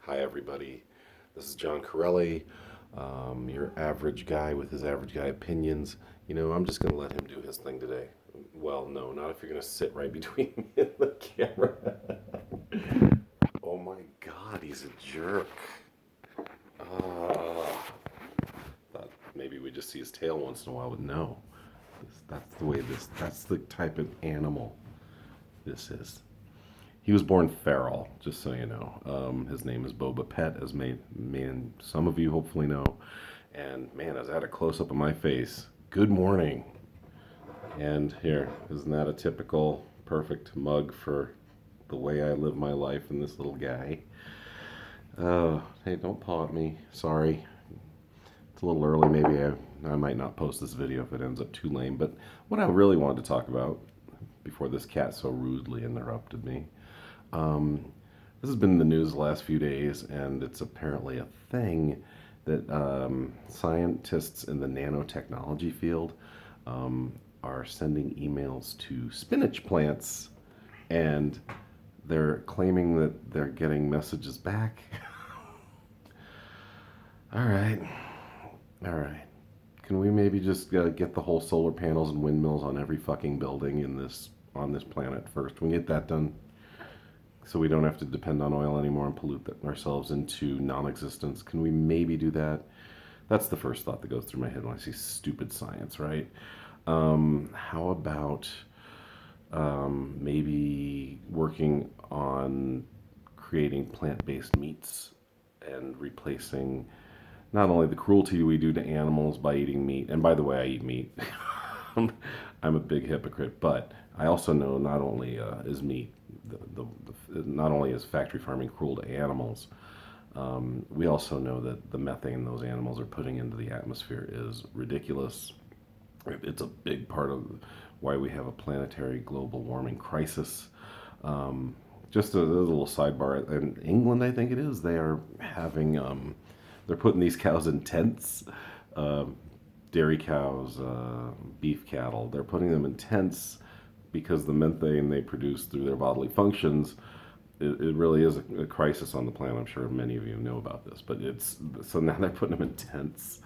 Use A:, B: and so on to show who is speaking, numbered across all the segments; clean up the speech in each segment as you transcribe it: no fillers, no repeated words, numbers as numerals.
A: Hi, everybody. This is John Corelli, your average guy with his average guy opinions. I'm just going to let him do his thing today. Well, no, not if you're going to sit right between me and the camera. Oh my God, he's a jerk. Uh, Thought maybe we just see his tail once in a while, but no. That's the type of animal this is. He was born feral, just so you know. His name is Boba Pet, as some of you hopefully know. And man, as I had a close up of my face, good morning. And here, isn't that a typical perfect mug for the way I live my life in this little guy? Oh, hey, don't paw at me. Sorry. It's a little early. Maybe I might not post this video if it ends up too lame. But what I really wanted to talk about before this cat so rudely interrupted me. This has been in the news the last few days, and it's apparently a thing that scientists in the nanotechnology field are sending emails to spinach plants, and they're claiming that they're getting messages back. All right, all right. Can we maybe just get the whole solar panels and windmills on every fucking building on this planet first? Can we get that done? So we don't have to depend on oil anymore and pollute ourselves into non-existence. Can we maybe do that? That's the first thought that goes through my head when I see stupid science, right? How about maybe working on creating plant-based meats and replacing not only the cruelty we do to animals by eating meat, and by the way, I eat meat. I'm a big hypocrite, but I also know not only is meat, not only is factory farming cruel to animals, we also know that the methane those animals are putting into the atmosphere is ridiculous. It's a big part of why we have a planetary global warming crisis. Just a little sidebar. In England, I think it is, they are having, they're putting these cows in tents. Dairy cows, beef cattle, they're putting them in tents because the methane they produce through their bodily functions, it really is a crisis on the planet. I'm sure many of you know about this, but so now they're putting them in tents.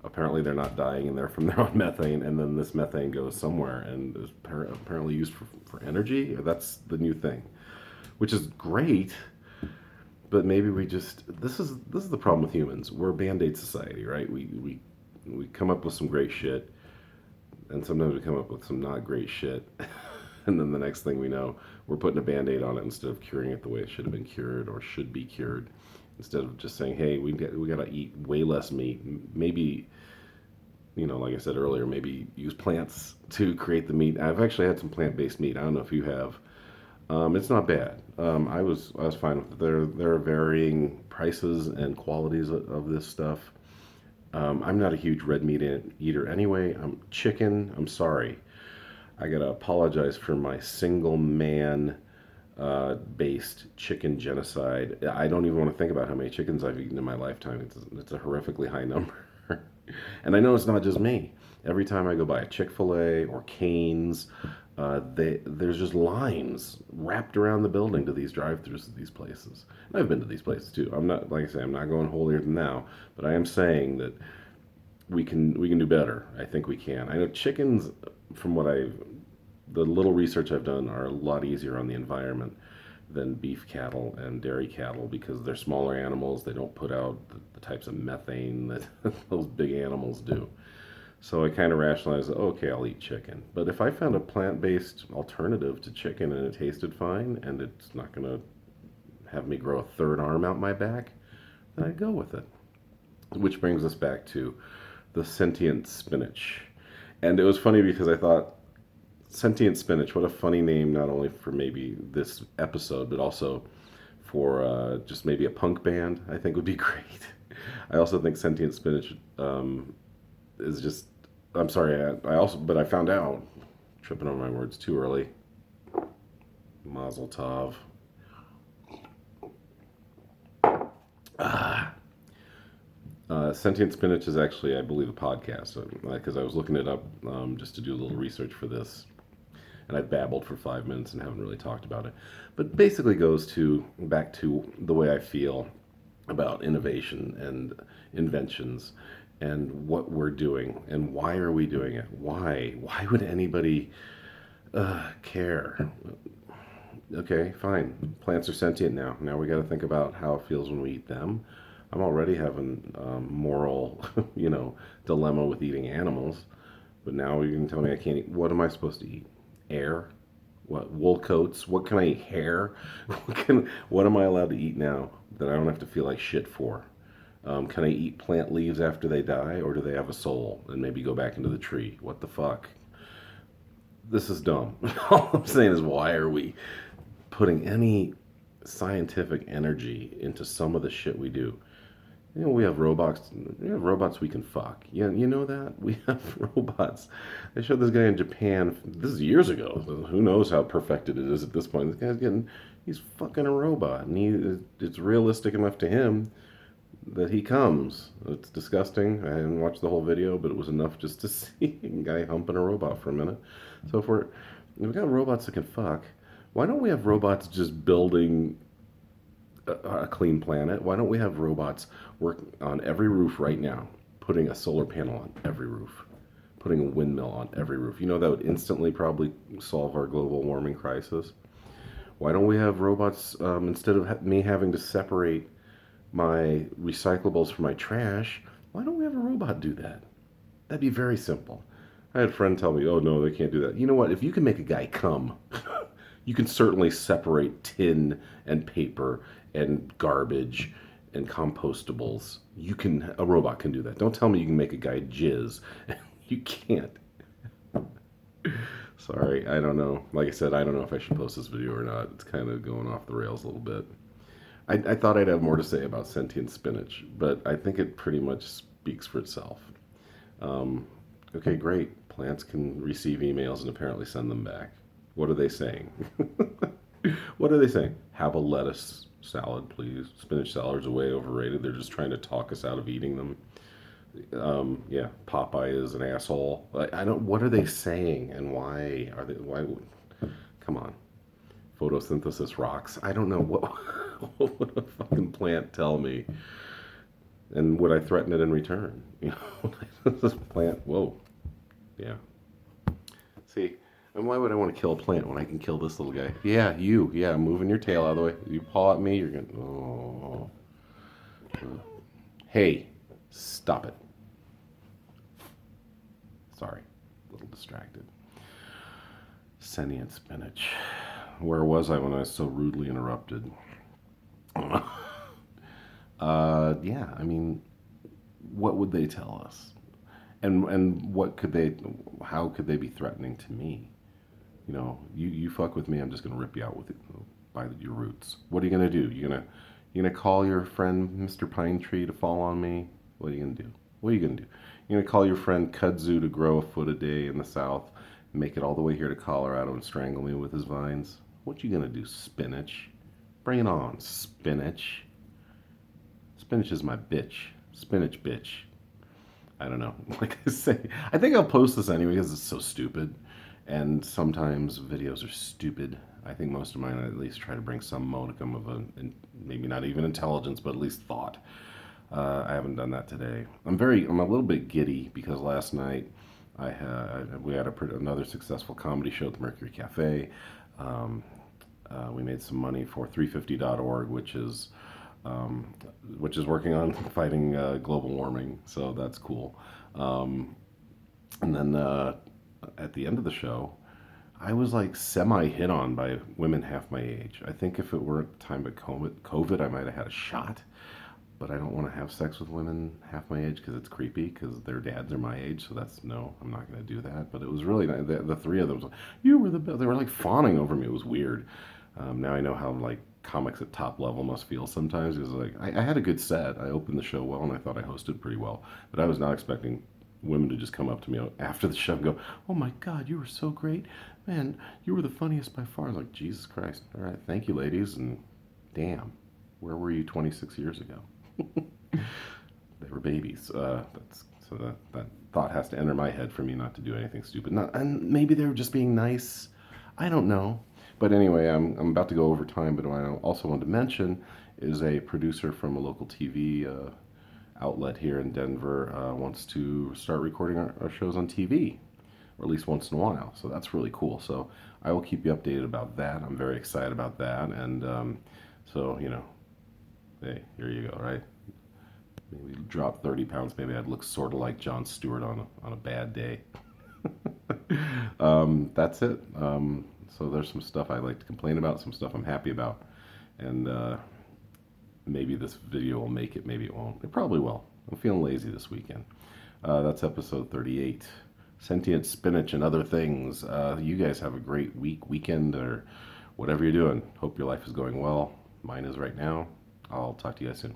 A: Apparently they're not dying in there from their own methane, and then this methane goes somewhere and is apparently used for energy. That's the new thing, which is great. But maybe this is the problem with humans. We're a band-aid society, right? We come up with some great shit, and sometimes we come up with some not great shit. And then the next thing we know, we're putting a band-aid on it instead of curing it the way it should have been cured or should be cured. Instead of just saying, hey, we got to eat way less meat. Maybe, like I said earlier, maybe use plants to create the meat. I've actually had some plant-based meat. I don't know if you have. It's not bad. I was fine with it. There are varying prices and qualities of this stuff. I'm not a huge red meat eater anyway. Chicken. I'm sorry. I gotta apologize for my single man based chicken genocide. I don't even want to think about how many chickens I've eaten in my lifetime. It's a horrifically high number. And I know it's not just me. Every time I go by a Chick-fil-A or Cane's, there's just lines wrapped around the building to these drive-thrus at these places. And I've been to these places too. I'm not, like I say, I'm not going holier than thou, but I am saying that we can do better. I think we can. I know chickens, from the little research I've done, are a lot easier on the environment than beef cattle and dairy cattle because they're smaller animals. They don't put out the types of methane that those big animals do. So I kind of rationalized, okay, I'll eat chicken. But if I found a plant-based alternative to chicken and it tasted fine and it's not going to have me grow a third arm out my back, then I'd go with it. Which brings us back to the sentient spinach. And it was funny because I thought, Sentient Spinach, what a funny name, not only for maybe this episode, but also for just maybe a punk band, I think would be great. I also think Sentient Spinach is just, I'm sorry, but I found out, tripping over my words too early, Mazel Tov. Sentient Spinach is actually, I believe, a podcast, because I was looking it up just to do a little research for this. And I babbled for 5 minutes and haven't really talked about it. But basically goes back to the way I feel about innovation and inventions and what we're doing and why are we doing it? Why would anybody care? Okay, fine. Plants are sentient now. Now we got to think about how it feels when we eat them. I'm already having moral, dilemma with eating animals. But now you can tell me I can't eat. What am I supposed to eat? Air? What? Wool coats? What can I eat? Hair? What am I allowed to eat now that I don't have to feel like shit for? Can I eat plant leaves after they die, or do they have a soul and maybe go back into the tree? What the fuck? This is dumb. All I'm saying is, why are we putting any scientific energy into some of the shit we do? We have robots. We have robots we can fuck. You know that we have robots. They showed this guy in Japan. This is years ago. Who knows how perfected it is at this point? This guy's he's fucking a robot, and it's realistic enough to him that he comes. It's disgusting. I didn't watch the whole video, but it was enough just to see a guy humping a robot for a minute. So if we've got robots that can fuck, why don't we have robots just building a clean planet? Why don't we have robots work on every roof right now, putting a solar panel on every roof, putting a windmill on every roof? That would instantly probably solve our global warming crisis. Why don't we have robots, instead of me having to separate my recyclables from my trash, why don't we have a robot do that? That'd be very simple. I had a friend tell me, oh no, they can't do that. You know what? If you can make a guy come, you can certainly separate tin and paper and garbage and compostables. A robot can do that. Don't tell me you can make a guy jizz. You can't. Sorry, I don't know. Like I said, I don't know if I should post this video or not. It's kind of going off the rails a little bit. I thought I'd have more to say about sentient spinach, but I think it pretty much speaks for itself. Okay, great. Plants can receive emails and apparently send them back. What are they saying? What are they saying? Have a lettuce salad, please. Spinach salads are way overrated. They're just trying to talk us out of eating them. Yeah, Popeye is an asshole. I don't. What are they saying, and why are they? Why? Come on. Photosynthesis rocks. I don't know what. What would a fucking plant tell me? And would I threaten it in return? This plant. Whoa. Yeah. See. And why would I want to kill a plant when I can kill this little guy? Yeah, you. Yeah, moving your tail out of the way. You paw at me, you're going to... Oh. Hey, stop it. Sorry, a little distracted. Sentient spinach. Where was I when I was so rudely interrupted? Yeah, I mean, what would they tell us? And how could they be threatening to me? You fuck with me, I'm just gonna rip you out with it by your roots. What are you gonna do? You gonna call your friend Mr. Pine Tree to fall on me? What are you gonna do? What are you gonna do? You're gonna call your friend Kudzu to grow a foot a day in the south, and make it all the way here to Colorado and strangle me with his vines? What you gonna do, spinach? Bring it on, spinach. Spinach is my bitch. Spinach bitch. I don't know. Like I say, I think I'll post this anyway because it's so stupid. And sometimes videos are stupid. I think most of mine at least try to bring some modicum of maybe not even intelligence, but at least thought. I haven't done that today. I'm a little bit giddy because last night we had another successful comedy show at the Mercury Cafe. We made some money for 350.org, which is working on fighting global warming. So that's cool. And then at the end of the show, I was like semi-hit on by women half my age. I think if it weren't time of COVID, I might have had a shot. But I don't want to have sex with women half my age because it's creepy because their dads are my age. So no, I'm not going to do that. But it was really nice. The three of them was like, you were the best. They were like fawning over me. It was weird. Now I know how like comics at top level must feel sometimes. It was like I had a good set. I opened the show well and I thought I hosted pretty well. But I was not expecting women to just come up to me after the show and go, oh my God, you were so great. Man, you were the funniest by far. I was like, Jesus Christ. All right, thank you, ladies. And damn, where were you 26 years ago? They were babies. So that thought has to enter my head for me not to do anything stupid. And maybe they were just being nice. I don't know. But anyway, I'm about to go over time, but what I also wanted to mention is a producer from a local TV outlet here in Denver, wants to start recording our shows on TV, or at least once in a while. So that's really cool. So I will keep you updated about that. I'm very excited about that. And so, hey, here you go, right? Maybe drop 30 pounds. Maybe I'd look sort of like Jon Stewart on a bad day. That's it. So there's some stuff I like to complain about, some stuff I'm happy about. And maybe this video will make it, maybe it won't. It probably will. I'm feeling lazy this weekend. That's episode 38. Sentient Spinach and other things. You guys have a great weekend, or whatever you're doing. Hope your life is going well. Mine is right now. I'll talk to you guys soon.